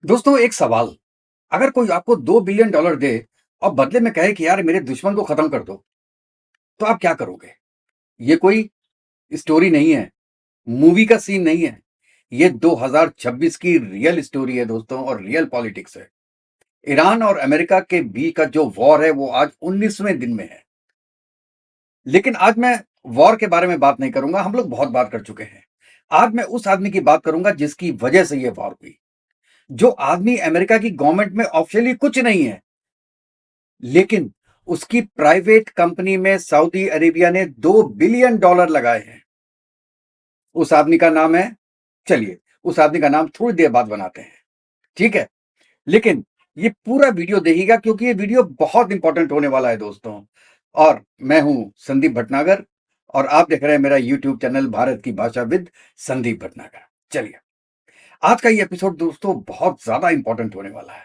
दोस्तों एक सवाल। अगर कोई आपको $2 बिलियन दे और बदले में कहे कि यार मेरे दुश्मन को खत्म कर दो, तो आप क्या करोगे? ये कोई स्टोरी नहीं है, मूवी का सीन नहीं है। ये 2026 की रियल स्टोरी है दोस्तों, और रियल पॉलिटिक्स है। ईरान और अमेरिका के बीच का जो वॉर है वो आज 19वें दिन में है। लेकिन आज मैं वॉर के बारे में बात नहीं करूंगा, हम लोग बहुत बात कर चुके हैं। आज मैं उस आदमी की बात करूंगा जिसकी वजह से ये वॉर हुई। जो आदमी अमेरिका की गवर्नमेंट में ऑफिशियली कुछ नहीं है, लेकिन उसकी प्राइवेट कंपनी में सऊदी अरेबिया ने $2 बिलियन लगाए हैं। उस आदमी का नाम है, चलिए उस आदमी का नाम थोड़ी देर बाद बनाते हैं, ठीक है? लेकिन ये पूरा वीडियो देखिएगा क्योंकि ये वीडियो बहुत इंपॉर्टेंट होने वाला है दोस्तों। और मैं हूं संदीप भटनागर और आप देख रहे हैं मेरा यूट्यूब चैनल भारत की भाषा विद संदीप भटनागर। चलिए, आज का ये एपिसोड दोस्तों बहुत ज्यादा इंपॉर्टेंट होने वाला है।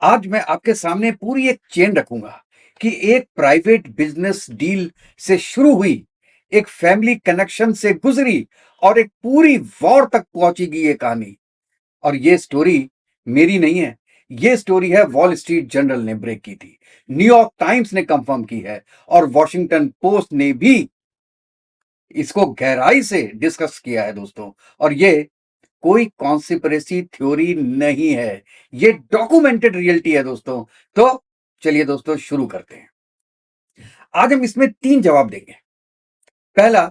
आज मैं आपके सामने पूरी एक चेन रखूंगा कि एक प्राइवेट बिजनेस डील से शुरू हुई, एक फैमिली कनेक्शन से गुजरी और एक पूरी वॉर तक पहुंचेगी ये कहानी। और ये स्टोरी मेरी नहीं है, ये स्टोरी है वॉल स्ट्रीट जर्नल ने ब्रेक की थी, न्यूयॉर्क टाइम्स ने कंफर्म की है और वॉशिंगटन पोस्ट ने भी इसको गहराई से डिस्कस किया है दोस्तों। और ये कोई कॉन्स्पिरेसी थ्योरी नहीं है, ये डॉक्यूमेंटेड रियलिटी है दोस्तों। तो चलिए दोस्तों शुरू करते हैं। आज हम इसमें 3 जवाब देंगे। पहला,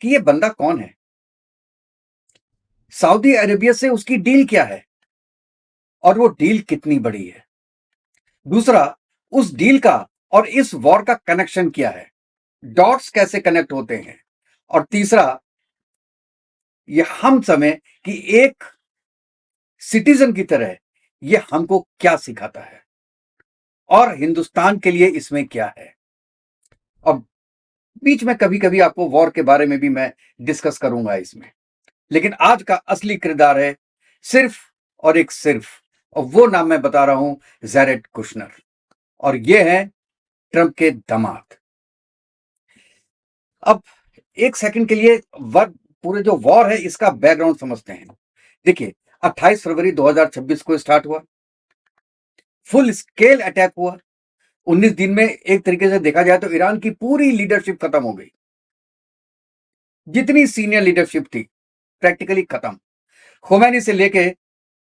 कि ये बंदा कौन है, सऊदी अरेबिया से उसकी डील क्या है और वो डील कितनी बड़ी है। दूसरा, उस डील का और इस वॉर का कनेक्शन क्या है, डॉट्स कैसे कनेक्ट होते हैं। और तीसरा, ये हम समय कि एक सिटीजन की तरह ये हमको क्या सिखाता है और हिंदुस्तान के लिए इसमें क्या है। अब बीच में कभी कभी आपको वॉर के बारे में भी मैं डिस्कस करूंगा इसमें, लेकिन आज का असली किरदार है सिर्फ और एक सिर्फ, और वो नाम मैं बता रहा हूं, जैरेड कुशनर। और ये है ट्रंप के दामाद। अब एक सेकंड के लिए पूरे जो वॉर है इसका बैकग्राउंड समझते हैं। देखिए, 28 फरवरी 2026 को स्टार्ट हुआ, फुल स्केल अटैक हुआ। 19 दिन में एक तरीके से देखा जाए तो ईरान की पूरी लीडरशिप खत्म हो गई। जितनी सीनियर लीडरशिप थी प्रैक्टिकली खत्म। खोमैनी से लेके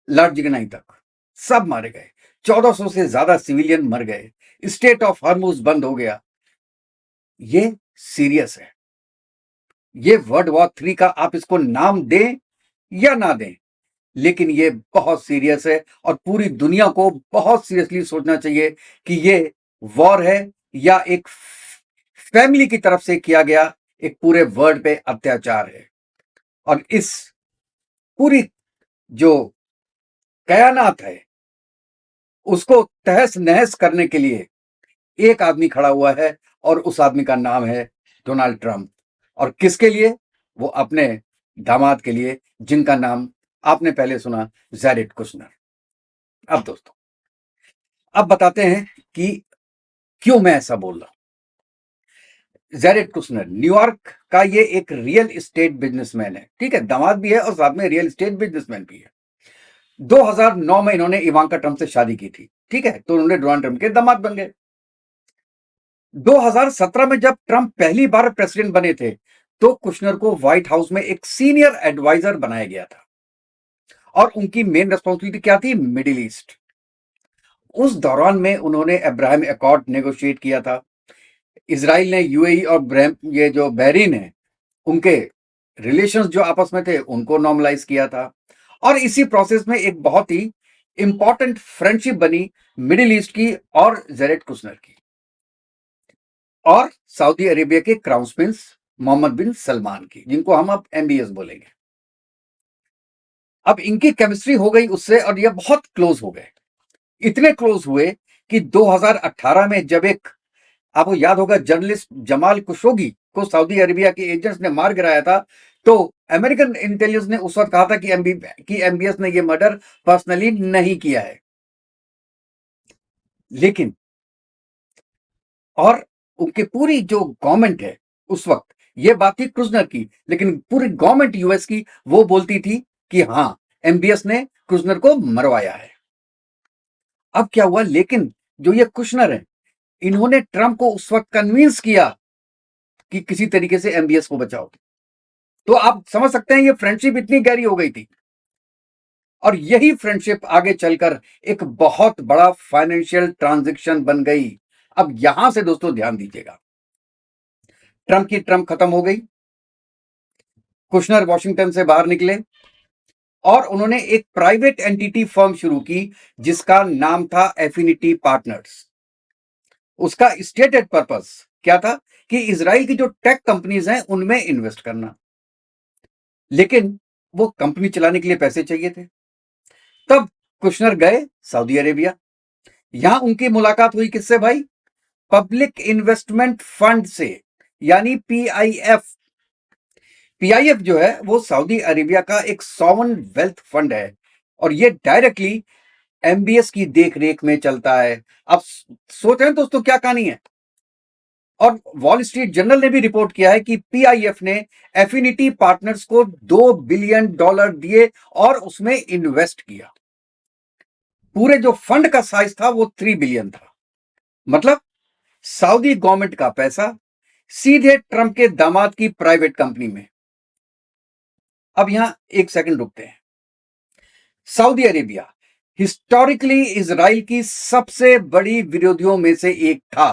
लॉर्ड जिगनाई तक सब मारे गए। 1400 से ज्यादा सिविलियन मर गए। स्टेट ऑफ हॉर्मुज बंद हो गया। ये सीरियस है। ये वर्ल्ड वॉर 3 का आप इसको नाम दें या ना दें, लेकिन ये बहुत सीरियस है और पूरी दुनिया को बहुत सीरियसली सोचना चाहिए कि ये वॉर है या एक फैमिली की तरफ से किया गया एक पूरे वर्ल्ड पे अत्याचार है। और इस पूरी जो कयानात है उसको तहस नहस करने के लिए एक आदमी खड़ा हुआ है और उस आदमी का नाम है डोनाल्ड ट्रंप। और किसके लिए? वो अपने दामाद के लिए, जिनका नाम आपने पहले सुना, जैरेड कुशनर। अब दोस्तों, अब बताते हैं कि क्यों मैं ऐसा बोल रहा हूं। जैरेड कुशनर न्यूयॉर्क का ये एक रियल एस्टेट बिजनेसमैन है, ठीक है, दामाद भी है और साथ में रियल एस्टेट बिजनेसमैन भी है। 2009 में इन्होंने इवांका ट्रंप से शादी की थी, ठीक है, तो उन्होंने डोनाल्ड ट्रंप के दामाद बन गए। 2017 में जब ट्रंप पहली बार प्रेसिडेंट बने थे तो कुशनर को व्हाइट हाउस में एक सीनियर एडवाइजर बनाया गया था और उनकी मेन रिस्पॉन्सिबिलिटी क्या थी? Middle east. उस दौरान में उन्होंने अब्राहम अकॉर्ड नेगोशिएट किया था। इजराइल ने यूएई और ये जो बहरीन है उनके रिलेशंस जो आपस में थे उनको नॉर्मलाइज किया था। और इसी प्रोसेस में एक बहुत ही इंपॉर्टेंट फ्रेंडशिप बनी मिडिल ईस्ट की और जैरेड कुशनर की और सऊदी अरेबिया के क्राउन प्रिंस मोहम्मद बिन सलमान की, जिनको हम अब एमबीएस बोलेंगे। अब इनकी केमिस्ट्री हो गई उससे और ये बहुत क्लोज हो गए। इतने क्लोज हुए कि 2018 में जब एक, आपको याद होगा, जर्नलिस्ट जमाल कुशोगी को सऊदी अरेबिया के एजेंट्स ने मार गिराया था, तो अमेरिकन इंटेलिजेंस ने उस वक्त कहा था कि एमबीएस ने यह मर्डर पर्सनली नहीं किया है। लेकिन और उनकी पूरी जो गवर्नमेंट है उस वक्त, ये बात थी कुशनर की, लेकिन पूरी गवर्नमेंट यूएस की वो बोलती थी कि हाँ, एमबीएस ने कुशनर को मरवाया है। अब क्या हुआ, लेकिन जो ये कुशनर है, इन्होंने ट्रंप को उस वक्त कन्विंस किया कि किसी तरीके से एमबीएस को बचाओ। तो आप समझ सकते हैं ये फ्रेंडशिप इतनी गहरी हो गई थी, और यही फ्रेंडशिप आगे चलकर एक बहुत बड़ा फाइनेंशियल ट्रांजैक्शन बन गई। अब यहां से दोस्तों ध्यान दीजिएगा, ट्रंप की ट्रंप खत्म हो गई, कुशनर वॉशिंगटन से बाहर निकले और उन्होंने एक प्राइवेट एंटिटी फर्म शुरू की जिसका नाम था एफिनिटी पार्टनर्स। उसका स्टेटेड पर्पस क्या था कि इजराइल की जो टेक कंपनीज हैं उनमें इन्वेस्ट करना, लेकिन वो कंपनी चलाने के लिए पैसे चाहिए थे। तब कुशनर गए सऊदी अरेबिया, यहां उनकी मुलाकात हुई किससे भाई? पब्लिक इन्वेस्टमेंट फंड से, यानी पीआईएफ। पीआईएफ जो है वो सऊदी अरेबिया का एक सॉवरेन वेल्थ फंड है, और ये डायरेक्टली एमबीएस की देखरेख में चलता है। अब सोच रहे हैं दोस्तों क्या कहानी है। और वॉल स्ट्रीट जर्नल ने भी रिपोर्ट किया है कि पीआईएफ ने एफिनिटी पार्टनर्स को $2 बिलियन दिए और उसमें इन्वेस्ट किया। पूरे जो फंड का साइज था वो 3 बिलियन था। मतलब सऊदी गवर्नमेंट का पैसा सीधे ट्रंप के दामाद की प्राइवेट कंपनी में। अब यहां एक सेकंड रुकते हैं। सऊदी अरेबिया हिस्टोरिकली इजराइल की सबसे बड़ी विरोधियों में से एक था,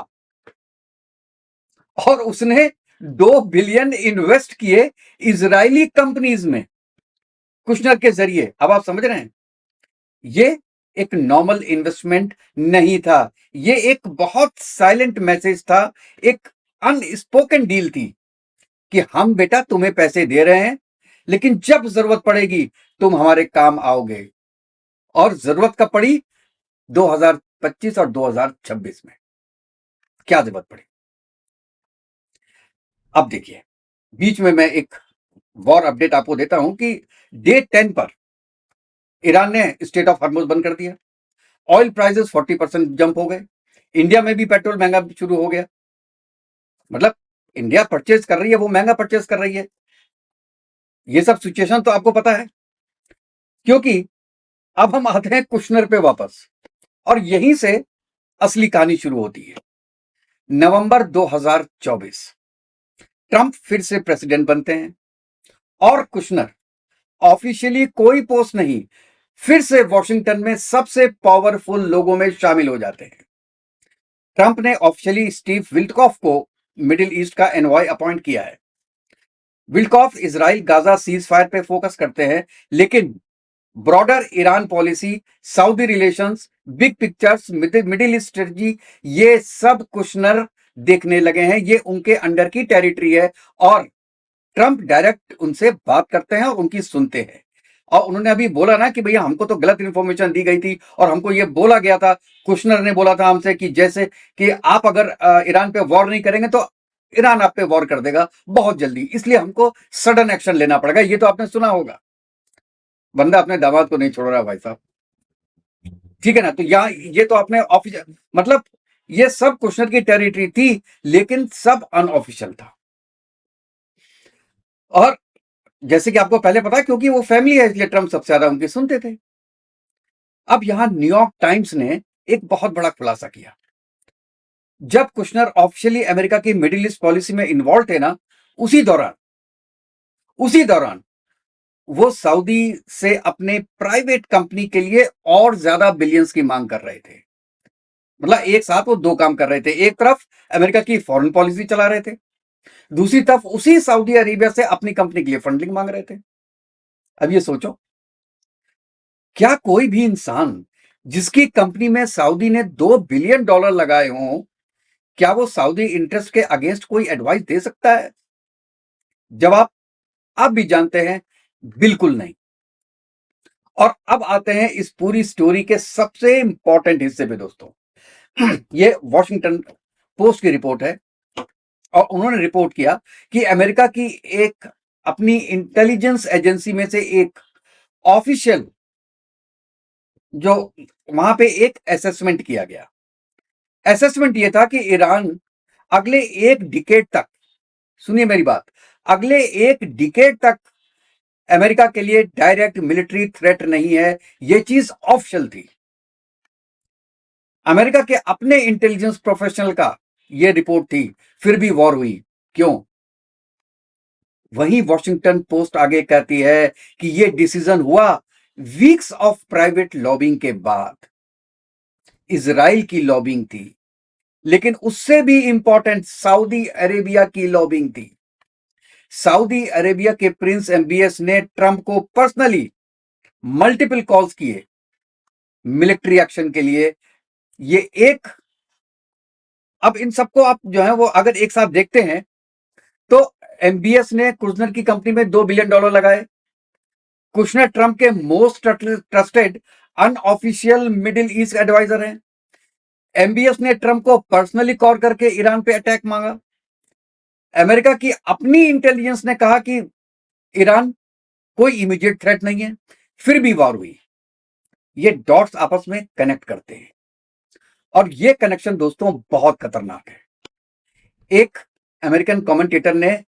और उसने 2 बिलियन इन्वेस्ट किए इजरायली कंपनीज में कुशनर के जरिए। अब आप समझ रहे हैं, ये एक नॉर्मल इन्वेस्टमेंट नहीं था, ये एक बहुत साइलेंट मैसेज था, एक अनस्पोकन डील थी कि हम बेटा तुम्हें पैसे दे रहे हैं, लेकिन जब जरूरत पड़ेगी तुम हमारे काम आओगे। और जरूरत कब पड़ी? 2025 और 2026 में। क्या जरूरत पड़ी? अब देखिए, बीच में मैं एक वॉर अपडेट आपको देता हूं कि डे 10 पर ईरान ने स्टेट ऑफ हॉर्मुज बंद कर दिया, ऑयल प्राइसेस 40% जंप हो गए, इंडिया में भी पेट्रोल महंगा शुरू हो गया। मतलब इंडिया परचेज कर रही है, वो महंगा परचेज कर रही है। ये सब सिचुएशन तो आपको पता है, क्योंकि अब हम आते हैं कुशनर पे वापस, और यहीं से असली कहानी शुरू होती है। नवंबर 2024 ट्रंप फिर से प्रेसिडेंट बनते हैं, और कुशनर ऑफिशियली कोई पोस्ट नहीं, फिर से वॉशिंगटन में सबसे पावरफुल लोगों में शामिल हो जाते हैं। ट्रंप ने ऑफिशियली स्टीव विल्टकॉफ को मिडिल ईस्ट का एनवॉय अपॉइंट किया है। विल्टकॉफ इजराइल गाजा सीज फायर पे फोकस करते हैं, लेकिन broader Iran policy, Saudi relations, big pictures, middle east strategy, ये सब कुशनर देखने लगे हैं। ये उनके अंडर की टेरिटरी है, और ट्रंप डायरेक्ट उनसे बात करते हैं और उनकी सुनते हैं। और उन्होंने अभी बोला ना कि भैया हमको तो गलत इंफॉर्मेशन दी गई थी, और हमको ये बोला गया था, कुशनर ने बोला था हमसे कि जैसे कि आप अगर ईरान पे वॉर नहीं करेंगे तो ईरान आप पे वॉर कर देगा बहुत जल्दी, इसलिए हमको सडन एक्शन लेना पड़ेगा। ये तो आपने सुना होगा। बंदा अपने दामाद को नहीं छोड़ रहा भाई साहब, ठीक है ना। तो यहाँ ये तो आपने ऑफिशियल, मतलब ये सब कुशनर की टेरिटरी थी, लेकिन सब अनऑफिशियल था। और जैसे कि आपको पहले पता, क्योंकि वो फैमिली है इसलिए ट्रंप सबसे ज्यादा उनकी सुनते थे। अब यहां न्यूयॉर्क टाइम्स ने एक बहुत बड़ा खुलासा किया। जब कुशनर ऑफिशियली अमेरिका की मिडिल ईस्ट पॉलिसी में इन्वॉल्व थे ना, उसी दौरान वो सऊदी से अपने प्राइवेट कंपनी के लिए और ज्यादा बिलियंस की मांग कर रहे थे। मतलब एक साथ वो दो काम कर रहे थे, एक तरफ अमेरिका की फॉरेन पॉलिसी चला रहे थे, दूसरी तरफ उसी सऊदी अरेबिया से अपनी कंपनी के लिए फंडिंग मांग रहे थे। अब ये सोचो, क्या कोई भी इंसान जिसकी कंपनी में सऊदी ने $2 बिलियन लगाए हों, क्या वो सऊदी इंटरेस्ट के अगेंस्ट कोई एडवाइस दे सकता है? जवाब आप भी जानते हैं, बिल्कुल नहीं। और अब आते हैं इस पूरी स्टोरी के सबसे इंपॉर्टेंट हिस्से पे दोस्तों। ये वॉशिंगटन पोस्ट की रिपोर्ट है, और उन्होंने रिपोर्ट किया कि अमेरिका की एक अपनी इंटेलिजेंस एजेंसी में से एक ऑफिशियल, जो वहां पे एक असेसमेंट किया गया। असेसमेंट ये था कि ईरान अगले एक डिकेड तक, सुनिए मेरी बात, अगले एक डिकेड तक अमेरिका के लिए डायरेक्ट मिलिट्री थ्रेट नहीं है, यह चीज ऑफिशियल थी। अमेरिका के अपने इंटेलिजेंस प्रोफेशनल का यह रिपोर्ट थी, फिर भी वॉर हुई। क्यों? वहीं वॉशिंगटन पोस्ट आगे कहती है कि यह डिसीजन हुआ वीक्स ऑफ प्राइवेट लॉबिंग के बाद। इजराइल की लॉबिंग थी, लेकिन उससे भी इंपॉर्टेंट सऊदी अरेबिया की लॉबिंग थी। सऊदी अरेबिया के प्रिंस एमबीएस ने ट्रंप को पर्सनली मल्टीपल कॉल्स किए मिलिट्री एक्शन के लिए। ये एक, अब इन सबको आप जो है वो अगर एक साथ देखते हैं तो एमबीएस ने कुशनर की कंपनी में $2 बिलियन लगाए। कुशनर ट्रंप के most trusted unofficial Middle East adviser हैं। एमबीएस ने ट्रंप को पर्सनली कॉल करके ईरान पे अटैक मांगा। अमेरिका की अपनी इंटेलिजेंस ने कहा कि ईरान कोई इमीडिएट थ्रेट नहीं है, फिर भी वॉर हुई। ये डॉट्स आपस में कनेक्ट करते हैं और ये कनेक्शन दोस्तों बहुत खतरनाक है। एक अमेरिकन कमेंटेटर ने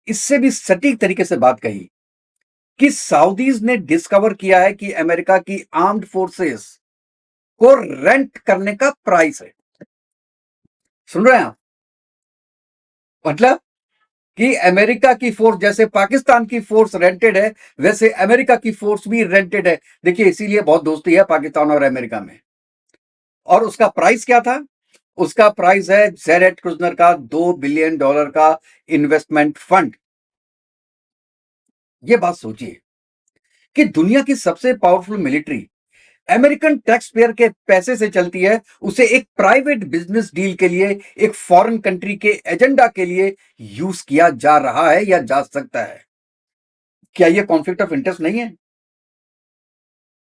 इससे भी सटीक तरीके से बात कही कि सऊदीज ने डिस्कवर किया है कि अमेरिका की आर्म्ड फोर्सेस को रेंट करने का प्राइस है। सुन रहे हैं आप? मतलब कि अमेरिका की फोर्स, जैसे पाकिस्तान की फोर्स रेंटेड है, वैसे अमेरिका की फोर्स भी रेंटेड है। देखिए, इसीलिए बहुत दोस्ती है पाकिस्तान और अमेरिका में। और उसका प्राइस क्या था? उसका प्राइस है जेरेड कुशनर का $2 बिलियन का इन्वेस्टमेंट फंड। यह बात सोचिए कि दुनिया की सबसे powerful military American tax payer के पैसे से चलती है, उसे एक प्राइवेट बिजनेस डील के लिए, एक फॉरेन कंट्री के एजेंडा के लिए यूज किया जा रहा है या जा सकता है। क्या यह कॉन्फ्लिक्ट ऑफ इंटरेस्ट नहीं है?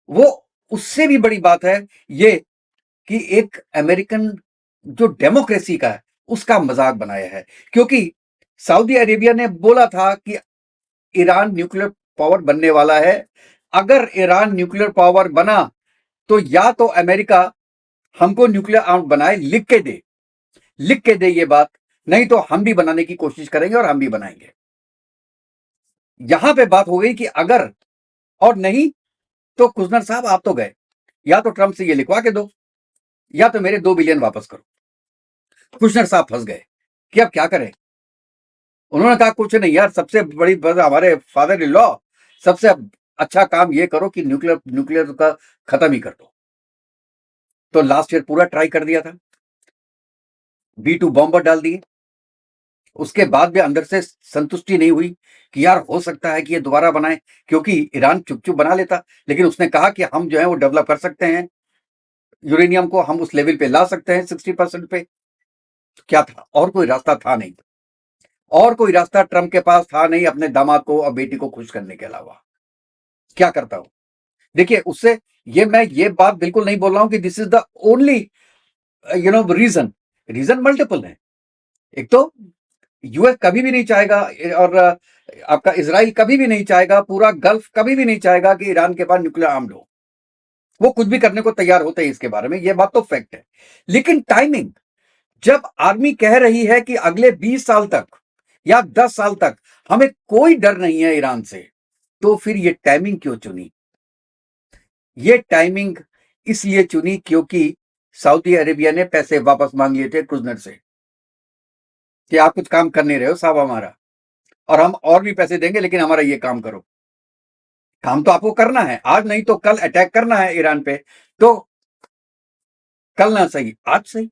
वो उससे भी बड़ी बात है ये कि एक अमेरिकन जो डेमोक्रेसी का है उसका मजाक बनाया है। क्योंकि सऊदी अरेबिया ने बोला था कि ईरान न्यूक्लियर पावर बनने वाला है। अगर ईरान न्यूक्लियर पावर बना तो या तो अमेरिका हमको न्यूक्लियर आर्म बनाए, लिख के दे ये बात, नहीं तो हम भी बनाने की कोशिश करेंगे और हम भी बनाएंगे। यहां पे बात हो गई कि अगर और नहीं तो कुशनर साहब आप तो गए, या तो ट्रंप से ये लिखवा के दो या तो मेरे $2 बिलियन वापस करो। कुशनर साहब फंस गए कि अब क्या करें। उन्होंने कहा कुछ नहीं यार, सबसे बड़ी बात हमारे फादर इन लॉ, सबसे अच्छा काम ये करो कि न्यूक्लियर का खत्म ही कर दो। तो लास्ट ईयर पूरा ट्राई कर दिया था, B2 बॉम्बर डाल दिए। उसके बाद भी अंदर से संतुष्टि नहीं हुई कि यार हो सकता है कि ये दोबारा बनाए, क्योंकि ईरान चुप चुप बना लेता, लेकिन उसने कहा कि हम जो है वो डेवलप कर सकते हैं यूरेनियम को, हम उस लेवल पे ला सकते हैं 60% पे। क्या था? और कोई रास्ता था नहीं, और कोई रास्ता ट्रंप के पास था नहीं अपने दामाद को और बेटी को खुश करने के अलावा। क्या करता हूं? देखिए, उससे मैं ये बात बिल्कुल नहीं बोल रहा हूं कि this is the only reason multiple है। एक तो यूएस कभी भी नहीं चाहेगा, और आपका इजराइल कभी भी नहीं चाहेगा, पूरा गल्फ कभी भी नहीं चाहेगा कि ईरान के पास न्यूक्लियर आर्म्ड हो। वो कुछ भी करने को तैयार होते हैं इसके बारे में, ये बात तो फैक्ट है। लेकिन टाइमिंग, जब आर्मी कह रही है कि अगले 20 साल तक या 10 साल तक हमें कोई डर नहीं है ईरान से, तो फिर ये टाइमिंग क्यों चुनी? ये टाइमिंग इसलिए चुनी क्योंकि सऊदी अरेबिया ने पैसे वापस मांग लिए थे कुशनर से कि आप कुछ काम कर नहीं रहे हो साहब हमारा, और हम और भी पैसे देंगे लेकिन हमारा ये काम करो। काम तो आपको करना है, आज नहीं तो कल अटैक करना है ईरान पे, तो कल ना सही आज सही,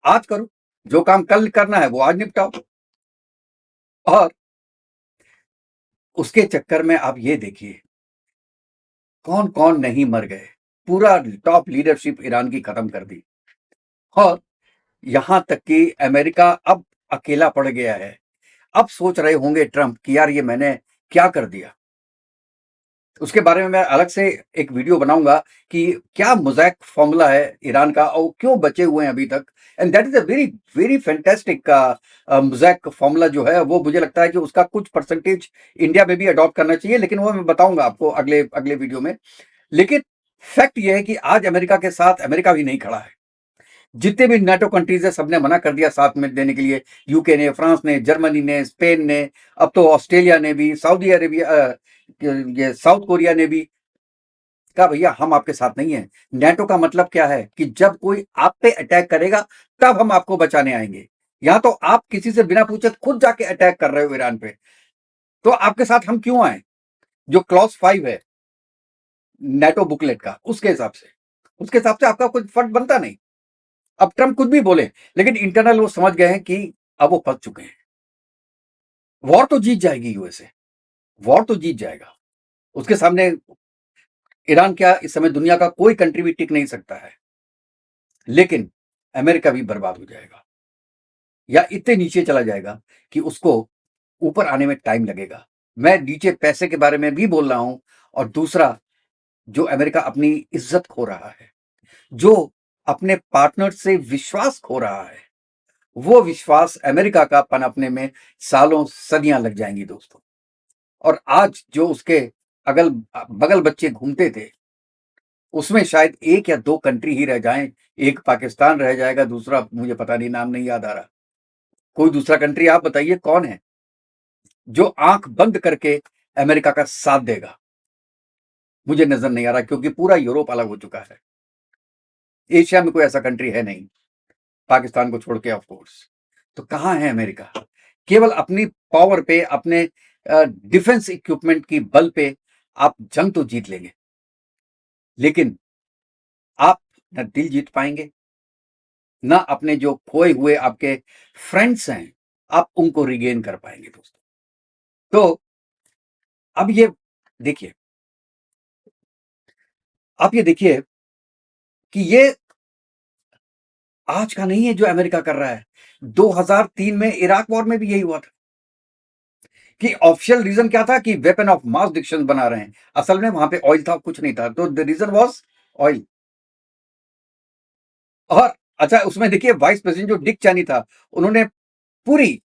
आज करो। जो काम कल करना है वो आज निपटाओ। और उसके चक्कर में आप ये देखिए कौन कौन नहीं मर गए। पूरा टॉप लीडरशिप ईरान की खत्म कर दी, और यहां तक कि अमेरिका अब अकेला पड़ गया है। अब सोच रहे होंगे ट्रंप कि यार ये मैंने क्या कर दिया। उसके बारे में मैं अलग से एक वीडियो बनाऊंगा कि क्या मोज़ैक फॉर्मूला है ईरान का और क्यों बचे हुए हैं अभी तक। And that is a very very fantastic mosaic formula जो है वो मुझे लगता है कि उसका कुछ परसेंटेज इंडिया में भी अडॉप्ट करना चाहिए, लेकिन वो मैं बताऊंगा आपको अगले अगले वीडियो में। लेकिन फैक्ट ये है कि आज अमेरिका के साथ अमेरिका भी नहीं खड़ा है। जितने भी नाटो कंट्रीज है सबने मना कर दिया साथ में देने के लिए। यूके ने, फ्रांस ने, जर्मनी ने, स्पेन ने, अब तो ऑस्ट्रेलिया ने भी, सऊदी अरेबिया, ये साउथ कोरिया ने भी कहा भैया हम आपके साथ नहीं है। नेटो का मतलब क्या है कि जब कोई आप पे अटैक करेगा तब हम आपको बचाने आएंगे। यहां तो आप किसी से बिना पूछे खुद जाके अटैक कर रहे हो ईरान पे, तो आपके साथ हम क्यों आए? जो क्लॉज 5 है नेटो बुकलेट का, उसके हिसाब से आपका कोई फर्ज बनता नहीं। अब ट्रंप कुछ भी बोले, लेकिन इंटरनल वो समझ गए हैं कि अब वो फंस चुके हैं। वॉर तो जीत जाएगी यूएसए, वॉर तो जीत जाएगा। उसके सामने ईरान क्या, इस समय दुनिया का कोई कंट्री भी टिक नहीं सकता है। लेकिन अमेरिका भी बर्बाद हो जाएगा, या इतने नीचे चला जाएगा कि उसको ऊपर आने में टाइम लगेगा। मैं नीचे पैसे के बारे में भी बोल रहा हूं, और दूसरा, जो अमेरिका अपनी इज्जत खो रहा है, जो अपने पार्टनर से विश्वास खो रहा है, वो विश्वास अमेरिका का पनपने में सालों सदियां लग जाएंगी दोस्तों। और आज जो उसके अगल बगल बच्चे घूमते थे, उसमें शायद एक या दो कंट्री ही रह जाएं। एक पाकिस्तान रह जाएगा, दूसरा मुझे पता नहीं, नाम नहीं याद आ रहा। कोई दूसरा कंट्री आप बताइए कौन है जो आंख बंद करके अमेरिका का साथ देगा? मुझे नजर नहीं आ रहा, क्योंकि पूरा यूरोप अलग हो चुका है। एशिया में कोई ऐसा कंट्री है नहीं, पाकिस्तान को छोड़ के ऑफ कोर्स। तो कहां है अमेरिका? केवल अपनी पावर पे, अपने डिफेंस इक्विपमेंट की बल पे आप जंग तो जीत लेंगे, लेकिन आप न दिल जीत पाएंगे, ना अपने जो खोए हुए आपके फ्रेंड्स हैं आप उनको रिगेन कर पाएंगे दोस्तों। तो अब ये देखिए, आप ये देखिए कि ये आज का नहीं है जो अमेरिका कर रहा है। 2003 में इराक वॉर में भी यही हुआ था कि ऑफिशियल रीजन क्या था कि वेपन ऑफ मास डिस्ट्रक्शन बना रहे हैं। असल में वहां पे ऑयल था, कुछ नहीं था, तो द रीजन वाज ऑयल। और अच्छा, उसमें देखिए वाइस प्रेसिडेंट जो डिक चैनी था, उन्होंने पूरी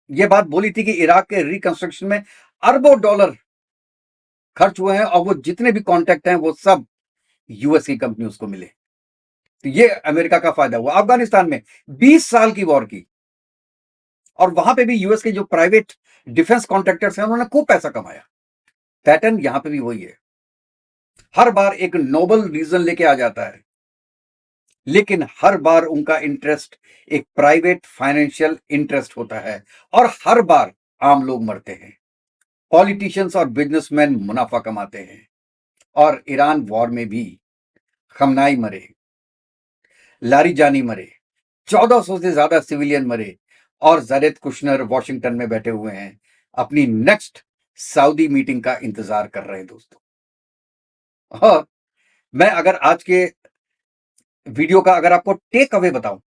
ये बात बोली थी कि इराक के रिकंस्ट्रक्शन में अरबों डॉलर खर्च हुए हैं, और वो जितने भी कॉन्ट्रैक्ट हैं वो सब यूएस की कंपनी उसको मिले। तो ये अमेरिका का फायदा हुआ। अफगानिस्तान में 20 साल की वॉर की, और वहां पे भी यूएस के जो प्राइवेट डिफेंस कॉन्ट्रैक्टर्स हैं उन्होंने खूब पैसा कमाया। पैटर्न यहां पे भी वही है, हर बार एक नोबल रीजन लेके आ जाता है, लेकिन हर बार उनका इंटरेस्ट एक प्राइवेट फाइनेंशियल इंटरेस्ट होता है, और हर बार आम लोग मरते हैं, पॉलिटिशियंस और बिजनेसमैन मुनाफा कमाते हैं। और ईरान वॉर में भी खमनाई मरे, लारीजानी मरे, 1400 से ज्यादा सिविलियन मरे, और जरेद कुशनर वॉशिंगटन में बैठे हुए हैं, अपनी नेक्स्ट सऊदी मीटिंग का इंतजार कर रहे हैं दोस्तों। और मैं अगर आज के वीडियो का अगर आपको टेक अवे बताऊं,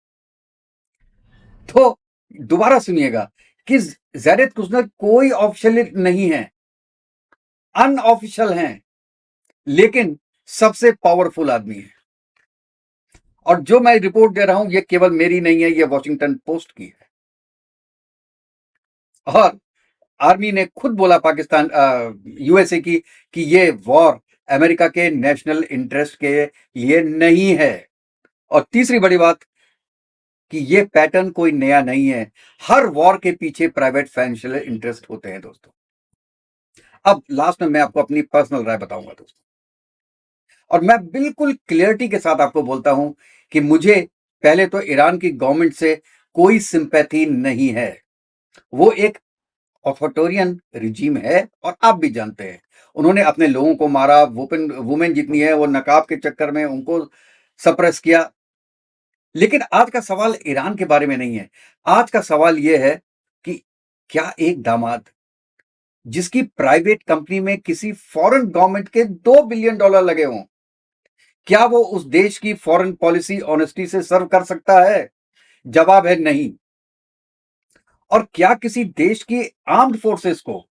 तो दोबारा सुनिएगा कि जरेद कुशनर कोई ऑफिशियल नहीं है, अनऑफिशियल हैं, लेकिन सबसे पावरफुल आदमी है। और जो मैं रिपोर्ट दे रहा हूं ये केवल मेरी नहीं है, ये वॉशिंगटन पोस्ट की है। और आर्मी ने खुद बोला, पाकिस्तान यूएसए की, कि ये वॉर अमेरिका के नेशनल इंटरेस्ट के लिए नहीं है। और तीसरी बड़ी बात कि ये पैटर्न कोई नया नहीं है, हर वॉर के पीछे प्राइवेट फाइनेंशियल इंटरेस्ट होते हैं दोस्तों। अब लास्ट में मैं आपको अपनी पर्सनल राय बताऊंगा दोस्तों, और मैं बिल्कुल क्लियरिटी के साथ आपको बोलता हूं कि मुझे पहले तो ईरान की गवर्नमेंट से कोई सिंपैथी नहीं है। वो एक ऑथोरिटेरियन रिजीम है, और आप भी जानते हैं उन्होंने अपने लोगों को मारा, वुमेन जितनी है वो नकाब के चक्कर में उनको सप्रेस किया। लेकिन आज का सवाल ईरान के बारे में नहीं है। आज का सवाल यह है कि क्या एक दामाद जिसकी प्राइवेट कंपनी में किसी फॉरेन गवर्नमेंट के $2 बिलियन लगे हों, क्या वो उस देश की फॉरेन पॉलिसी ऑनेस्टी से सर्व कर सकता है? जवाब है नहीं। और क्या किसी देश की आर्म्ड फोर्सेस को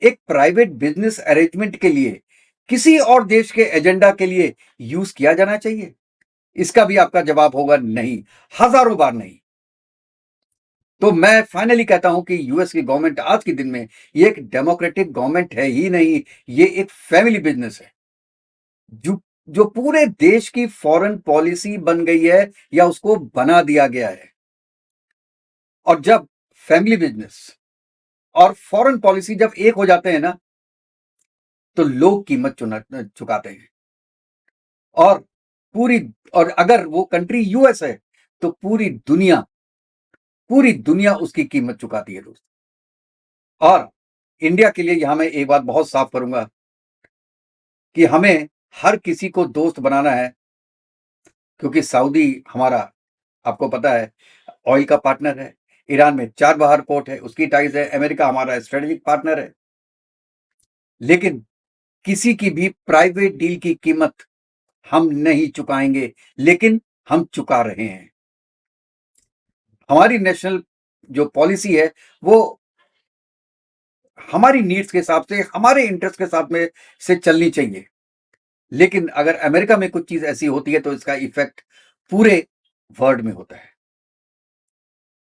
एक प्राइवेट बिजनेस अरेंजमेंट के लिए किसी और देश के एजेंडा के लिए यूज किया जाना चाहिए? इसका भी आपका जवाब होगा नहीं, हजारों बार नहीं। तो मैं फाइनली कहता हूं कि यूएस की गवर्नमेंट आज के दिन में ये एक डेमोक्रेटिक गवर्नमेंट है ही नहीं, ये एक फैमिली बिजनेस है। जो जो पूरे देश की फॉरेन पॉलिसी बन गई है या उसको बना दिया गया है। और जब फैमिली बिजनेस और फॉरेन पॉलिसी जब एक हो जाते हैं ना, तो लोग कीमत चुकाते हैं। और पूरी और अगर वो कंट्री यूएस है तो पूरी दुनिया उसकी कीमत चुकाती है दोस्त। और इंडिया के लिए यहां मैं एक बात बहुत साफ करूंगा कि हमें हर किसी को दोस्त बनाना है, क्योंकि सऊदी हमारा, आपको पता है, ऑयल का पार्टनर है। ईरान में चाबहार पोर्ट है, उसकी टाइज है। अमेरिका हमारा स्ट्रेटेजिक पार्टनर है। लेकिन किसी की भी प्राइवेट डील की कीमत हम नहीं चुकाएंगे, लेकिन हम चुका रहे हैं। हमारी नेशनल जो पॉलिसी है वो हमारी नीड्स के हिसाब से, हमारे इंटरेस्ट के साथ में से चलनी चाहिए। लेकिन अगर अमेरिका में कुछ चीज ऐसी होती है तो इसका इफेक्ट पूरे वर्ल्ड में होता है।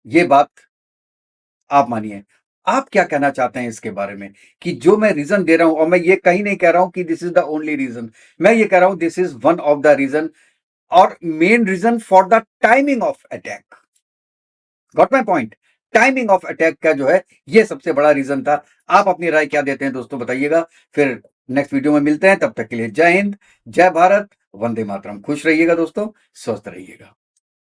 ये बात आप मानिए। आप क्या कहना चाहते हैं इसके बारे में, कि जो मैं रीजन दे रहा हूं, और मैं ये कहीं नहीं कह रहा हूं कि this is the only reason, मैं ये कह रहा हूं this is one of the reason और main reason for the timing of attack. Got my point? Timing of attack का जो है ये सबसे बड़ा रीजन था। आप अपनी राय क्या देते हैं दोस्तों, बताइएगा। फिर नेक्स्ट वीडियो में मिलते हैं, तब तक के लिए जय हिंद, जय भारत, वंदे मातरम। खुश रहिएगा दोस्तों, स्वस्थ रहिएगा।